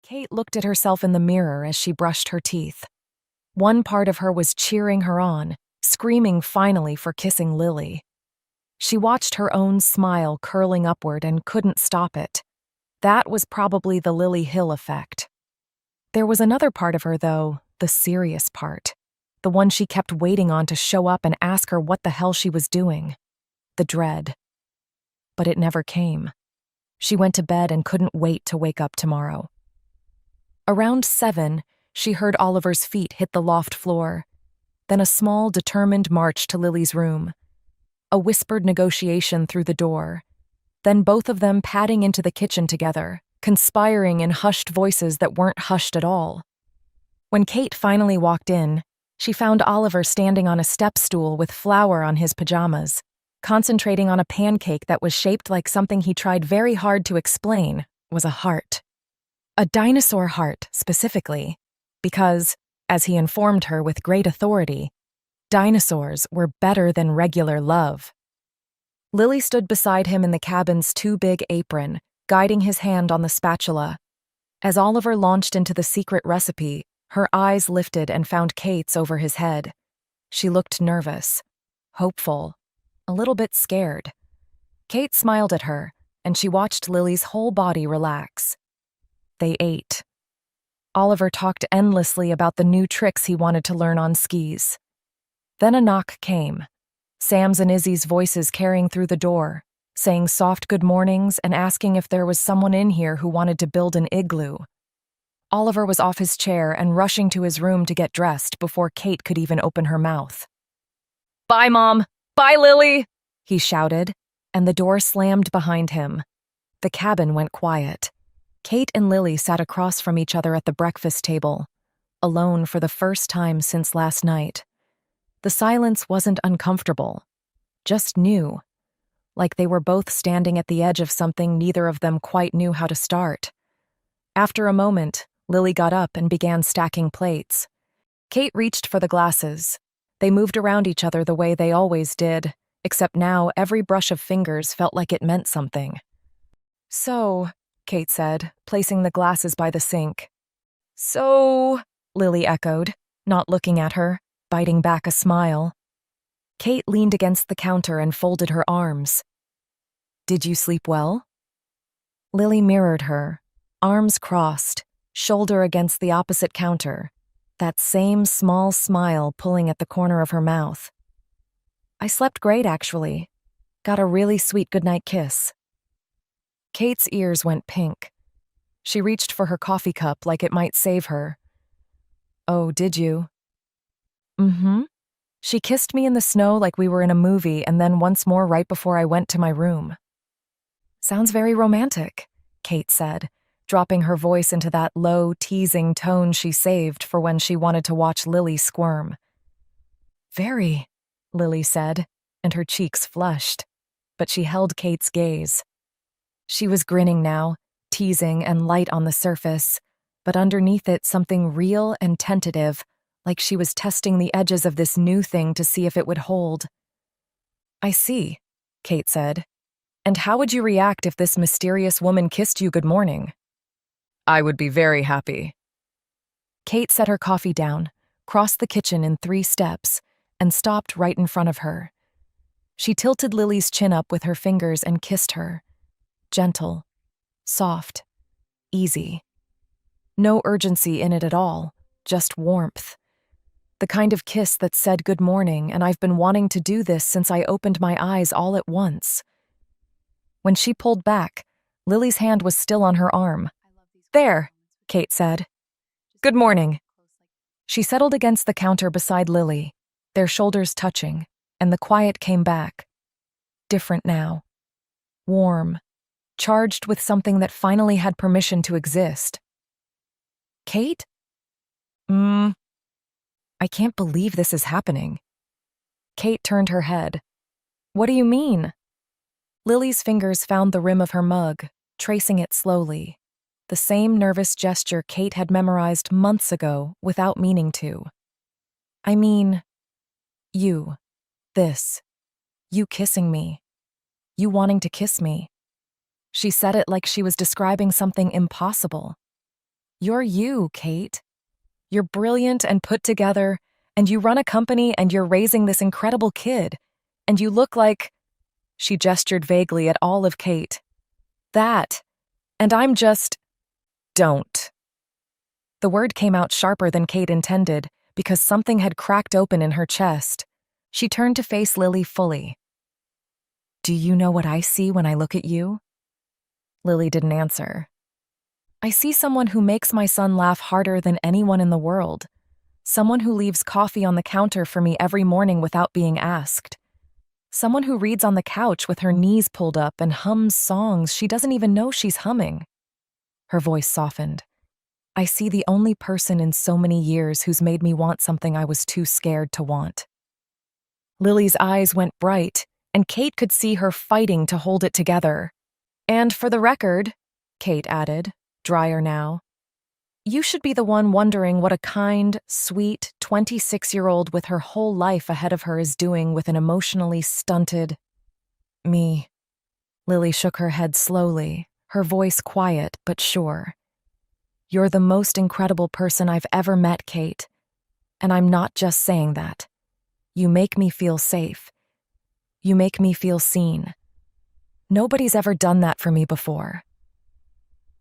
Kate looked at herself in the mirror as she brushed her teeth. One part of her was cheering her on, screaming finally for kissing Lilly. She watched her own smile curling upward and couldn't stop it. That was probably the Lilly Hill effect. There was another part of her, though, the serious part. The one she kept waiting on to show up and ask her what the hell she was doing. The dread. But it never came. She went to bed and couldn't wait to wake up tomorrow. Around 7, she heard Oliver's feet hit the loft floor, then a small, determined march to Lily's room. A whispered negotiation through the door, then both of them padding into the kitchen together, conspiring in hushed voices that weren't hushed at all. When Kate finally walked in, she found Oliver standing on a step stool with flour on his pajamas, concentrating on a pancake that was shaped like something he tried very hard to explain was a heart. A dinosaur heart, specifically, because, as he informed her with great authority, dinosaurs were better than regular love. Lily stood beside him in the cabin's too-big apron, guiding his hand on the spatula. As Oliver launched into the secret recipe, her eyes lifted and found Kate's over his head. She looked nervous, hopeful, a little bit scared. Kate smiled at her, and she watched Lily's whole body relax. They ate. Oliver talked endlessly about the new tricks he wanted to learn on skis. Then a knock came. Sam's and Izzy's voices carrying through the door, saying soft good mornings and asking if there was someone in here who wanted to build an igloo. Oliver was off his chair and rushing to his room to get dressed before Kate could even open her mouth. "Bye, Mom! Bye, Lily!" he shouted, and the door slammed behind him. The cabin went quiet. Kate and Lily sat across from each other at the breakfast table, alone for the first time since last night. The silence wasn't uncomfortable, just new, like they were both standing at the edge of something neither of them quite knew how to start. After a moment, Lily got up and began stacking plates. Kate reached for the glasses. They moved around each other the way they always did, except now every brush of fingers felt like it meant something. "So," Kate said, placing the glasses by the sink. "So," Lily echoed, not looking at her, biting back a smile. Kate leaned against the counter and folded her arms. "Did you sleep well?" Lily mirrored her, arms crossed, shoulder against the opposite counter, that same small smile pulling at the corner of her mouth. "I slept great, actually. Got a really sweet goodnight kiss." Kate's ears went pink. She reached for her coffee cup like it might save her. "Oh, did you?" "Mm-hmm. She kissed me in the snow like we were in a movie and then once more right before I went to my room." "Sounds very romantic," Kate said, dropping her voice into that low, teasing tone she saved for when she wanted to watch Lily squirm. "Very," Lily said, and her cheeks flushed, but she held Kate's gaze. She was grinning now, teasing and light on the surface, but underneath it something real and tentative, like she was testing the edges of this new thing to see if it would hold. "I see," Kate said. "And how would you react if this mysterious woman kissed you good morning?" "I would be very happy." Kate set her coffee down, crossed the kitchen in 3 steps, and stopped right in front of her. She tilted Lily's chin up with her fingers and kissed her. Gentle, soft, easy. No urgency in it at all, just warmth. The kind of kiss that said good morning, and I've been wanting to do this since I opened my eyes all at once. When she pulled back, Lily's hand was still on her arm. "There," Kate said. "Good morning." She settled against the counter beside Lily, their shoulders touching, and the quiet came back. Different now. Warm. Charged with something that finally had permission to exist. "Kate? I can't believe this is happening." Kate turned her head. "What do you mean?" Lily's fingers found the rim of her mug, tracing it slowly. The same nervous gesture Kate had memorized months ago without meaning to. "I mean, you. This. You kissing me. You wanting to kiss me." She said it like she was describing something impossible. You're you, Kate. You're brilliant and put together, and you run a company and you're raising this incredible kid. And you look like... She gestured vaguely at all of Kate. That. And I'm just... Don't. The word came out sharper than Kate intended because something had cracked open in her chest. She turned to face Lilly fully. Do you know what I see when I look at you? Lilly didn't answer. I see someone who makes my son laugh harder than anyone in the world. Someone who leaves coffee on the counter for me every morning without being asked. Someone who reads on the couch with her knees pulled up and hums songs she doesn't even know she's humming. Her voice softened. I see the only person in so many years who's made me want something I was too scared to want. Lily's eyes went bright, and Kate could see her fighting to hold it together. And for the record, Kate added, drier now, you should be the one wondering what a kind, sweet 26-year-old with her whole life ahead of her is doing with an emotionally stunted... Me. Lilly shook her head slowly, her voice quiet but sure. You're the most incredible person I've ever met, Kate. And I'm not just saying that. You make me feel safe. You make me feel seen. Nobody's ever done that for me before.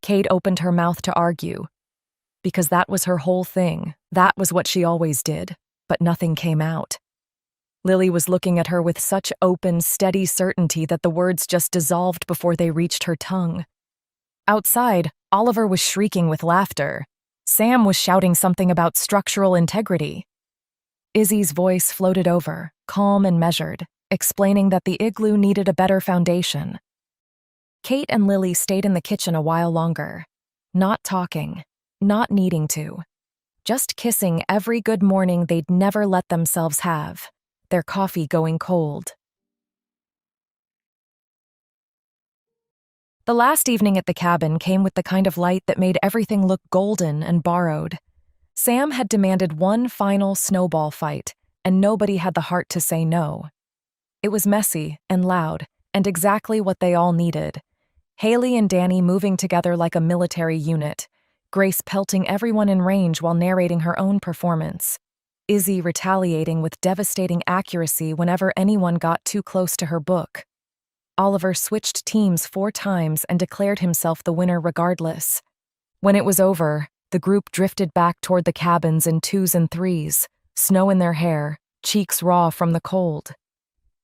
Kate opened her mouth to argue, because that was her whole thing. That was what she always did, but nothing came out. Lilly was looking at her with such open, steady certainty that the words just dissolved before they reached her tongue. Outside, Oliver was shrieking with laughter. Sam was shouting something about structural integrity. Izzy's voice floated over, calm and measured, explaining that the igloo needed a better foundation. Kate and Lilly stayed in the kitchen a while longer, not talking, not needing to, just kissing every good morning they'd never let themselves have, their coffee going cold. The last evening at the cabin came with the kind of light that made everything look golden and borrowed. Sam had demanded one final snowball fight, and nobody had the heart to say no. It was messy and loud, and exactly what they all needed. Haley and Danny moving together like a military unit, Grace pelting everyone in range while narrating her own performance, Izzy retaliating with devastating accuracy whenever anyone got too close to her book. Oliver switched teams 4 times and declared himself the winner regardless. When it was over, the group drifted back toward the cabins in 2s and 3s, snow in their hair, cheeks raw from the cold.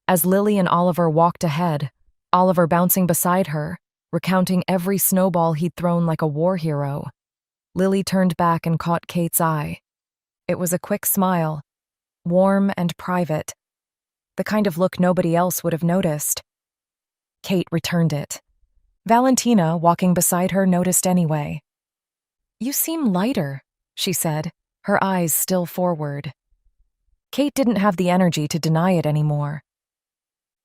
As Lilly and Oliver walked ahead, Oliver bouncing beside her, recounting every snowball he'd thrown like a war hero, Lilly turned back and caught Kate's eye. It was a quick smile, warm and private, the kind of look nobody else would have noticed. Kate returned it. Valentina, walking beside her, noticed anyway. You seem lighter, she said, her eyes still forward. Kate didn't have the energy to deny it anymore.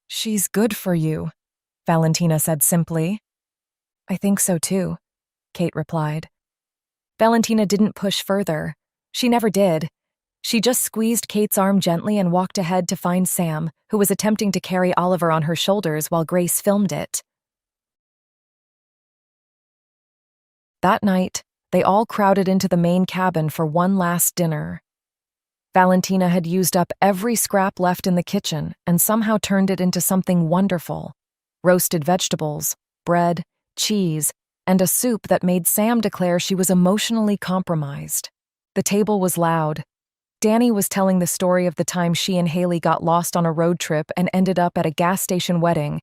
She's good for you, Valentina said simply. I think so too, Kate replied. Valentina didn't push further. She never did. She just squeezed Kate's arm gently and walked ahead to find Sam, who was attempting to carry Oliver on her shoulders while Grace filmed it. That night, they all crowded into the main cabin for one last dinner. Valentina had used up every scrap left in the kitchen and somehow turned it into something wonderful. Roasted vegetables, bread, cheese, and a soup that made Sam declare she was emotionally compromised. The table was loud. Danny was telling the story of the time she and Haley got lost on a road trip and ended up at a gas station wedding,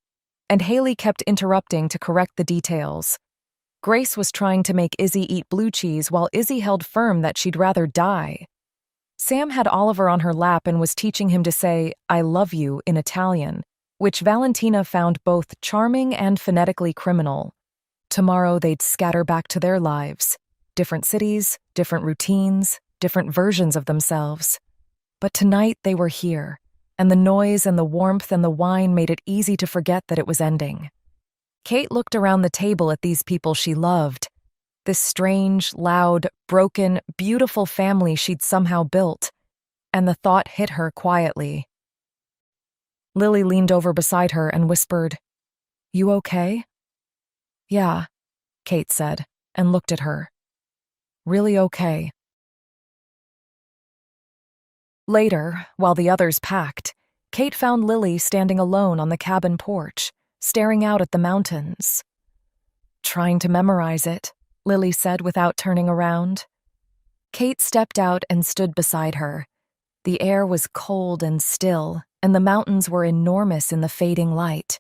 and Haley kept interrupting to correct the details. Grace was trying to make Izzy eat blue cheese while Izzy held firm that she'd rather die. Sam had Oliver on her lap and was teaching him to say, I love you, in Italian, which Valentina found both charming and phonetically criminal. Tomorrow they'd scatter back to their lives. Different cities, different routines, different versions of themselves. But tonight they were here, and the noise and the warmth and the wine made it easy to forget that it was ending. Kate looked around the table at these people she loved, this strange, loud, broken, beautiful family she'd somehow built, and the thought hit her quietly. Lilly leaned over beside her and whispered, You okay? Yeah, Kate said, and looked at her. Really okay. Later, while the others packed, Kate found Lilly standing alone on the cabin porch, staring out at the mountains. Trying to memorize it, Lilly said without turning around. Kate stepped out and stood beside her. The air was cold and still, and the mountains were enormous in the fading light.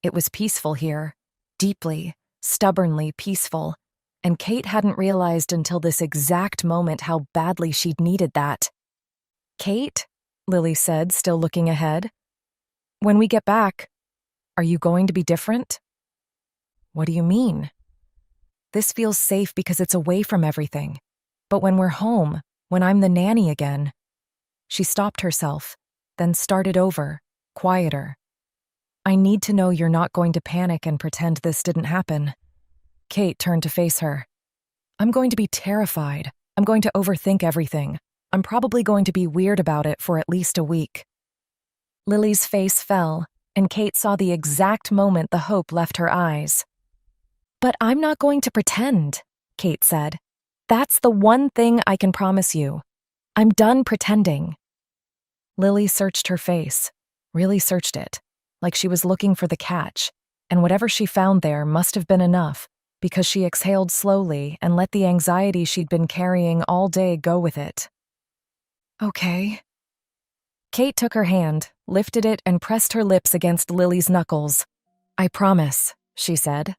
It was peaceful here, deeply, stubbornly peaceful, and Kate hadn't realized until this exact moment how badly she'd needed that. "Kate," Lilly said, still looking ahead, "when we get back, are you going to be different?" "What do you mean?" "This feels safe because it's away from everything. But when we're home, when I'm the nanny again..." She stopped herself, then started over, quieter. "I need to know you're not going to panic and pretend this didn't happen." Kate turned to face her. "I'm going to be terrified. I'm going to overthink everything. I'm probably going to be weird about it for at least a week." Lily's face fell, and Kate saw the exact moment the hope left her eyes. "But I'm not going to pretend," Kate said. "That's the one thing I can promise you. I'm done pretending." Lilly searched her face, really searched it, like she was looking for the catch, and whatever she found there must have been enough, because she exhaled slowly and let the anxiety she'd been carrying all day go with it. "Okay." Kate took her hand, lifted it, and pressed her lips against Lily's knuckles. "I promise," she said,